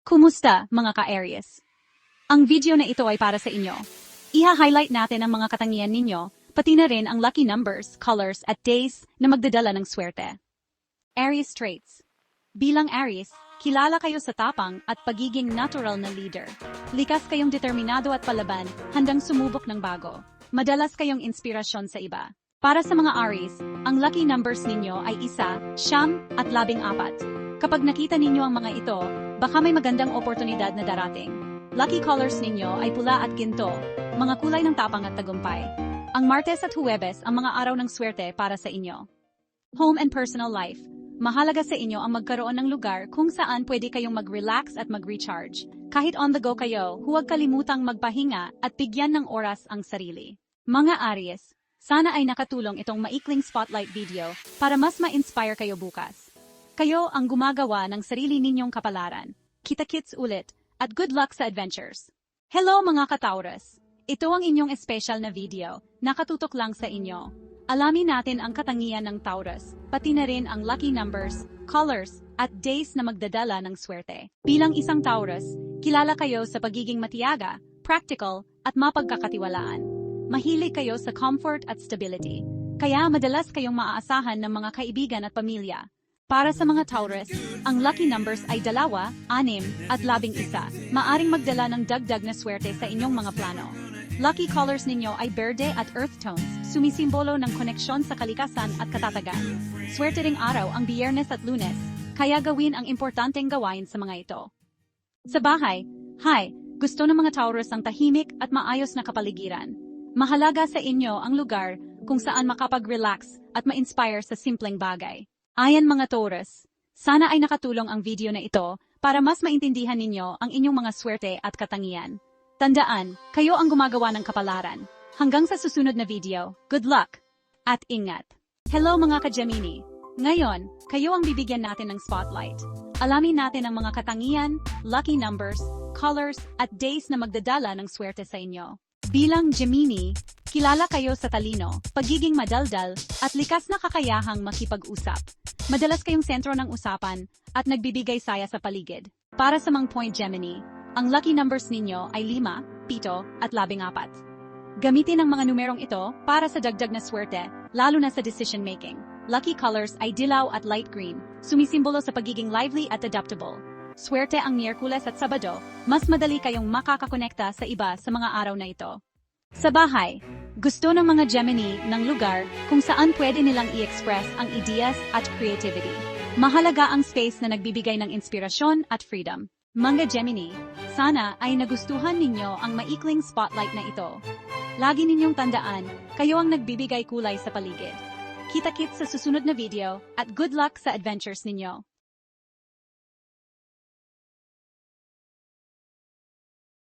Kumusta, mga ka-Aries? Ang video na ito ay para sa inyo. Iha-highlight natin ang mga katangian ninyo, pati na rin ang lucky numbers, colors, at days na magdadala ng swerte. Aries traits. Bilang Aries, kilala kayo sa tapang at pagiging natural na leader. Likas kayong determinado at palaban, handang sumubok ng bago. Madalas kayong inspirasyon sa iba. Para sa mga Aries, ang lucky numbers ninyo ay 1, 9, at 14. Kapag nakita ninyo ang mga ito, baka may magandang oportunidad na darating. Lucky colors ninyo ay pula at ginto, mga kulay ng tapang at tagumpay. Ang Martes at Huwebes ang mga araw ng swerte para sa inyo. Home and personal life. Mahalaga sa inyo ang magkaroon ng lugar kung saan pwede kayong mag-relax at mag-recharge. Kahit on the go kayo, huwag kalimutang magpahinga at bigyan ng oras ang sarili. Mga Aries, sana ay nakatulong itong maikling spotlight video para mas ma-inspire kayo bukas. Kayo ang gumagawa ng sarili ninyong kapalaran. Kita-kits ulit, at good luck sa adventures. Hello mga ka-Taurus! Ito ang inyong espesyal na video, nakatutok lang sa inyo. Alamin natin ang katangian ng Taurus, pati na rin ang lucky numbers, colors, at days na magdadala ng swerte. Bilang isang Taurus, kilala kayo sa pagiging matiyaga, practical, at mapagkakatiwalaan. Mahilig kayo sa comfort at stability, kaya madalas kayong maaasahan ng mga kaibigan at pamilya. Para sa mga Taurus, ang lucky numbers ay 2, 6, at 11. Maaring magdala ng dagdag na swerte sa inyong mga plano. Lucky colors ninyo ay berde at earth tones, sumisimbolo ng koneksyon sa kalikasan at katatagan. Swerte ring araw ang Biyernes at Lunes, kaya gawin ang importanteng gawain sa mga ito. Sa bahay, gusto ng mga Taurus ang tahimik at maayos na kapaligiran. Mahalaga sa inyo ang lugar kung saan makapag-relax at ma-inspire sa simpleng bagay. Ayan mga Taurus, sana ay nakatulong ang video na ito para mas maintindihan ninyo ang inyong mga swerte at katangian. Tandaan, kayo ang gumagawa ng kapalaran. Hanggang sa susunod na video, good luck at ingat. Hello mga ka-Gemini! Ngayon, kayo ang bibigyan natin ng spotlight. Alamin natin ang mga katangian, lucky numbers, colors, at days na magdadala ng swerte sa inyo. Bilang Gemini, kilala kayo sa talino, pagiging madaldal, at likas na kakayahang makipag-usap. Madalas kayong sentro ng usapan at nagbibigay saya sa paligid. Para sa mga Point Gemini, ang lucky numbers ninyo ay 5, 7, at 14. Gamitin ang mga numerong ito para sa dagdag na swerte, lalo na sa decision making. Lucky colors ay dilaw at light green, sumisimbolo sa pagiging lively at adaptable. Swerte ang Miyerkules at Sabado, mas madali kayong makakakonekta sa iba sa mga araw na ito. Sa bahay, gusto ng mga Gemini ng lugar kung saan pwede nilang i-express ang ideas at creativity. Mahalaga ang space na nagbibigay ng inspirasyon at freedom. Mga Gemini, sana ay nagustuhan ninyo ang maikling spotlight na ito. Lagi ninyong tandaan, kayo ang nagbibigay kulay sa paligid. Kita-kits sa susunod na video at good luck sa adventures ninyo.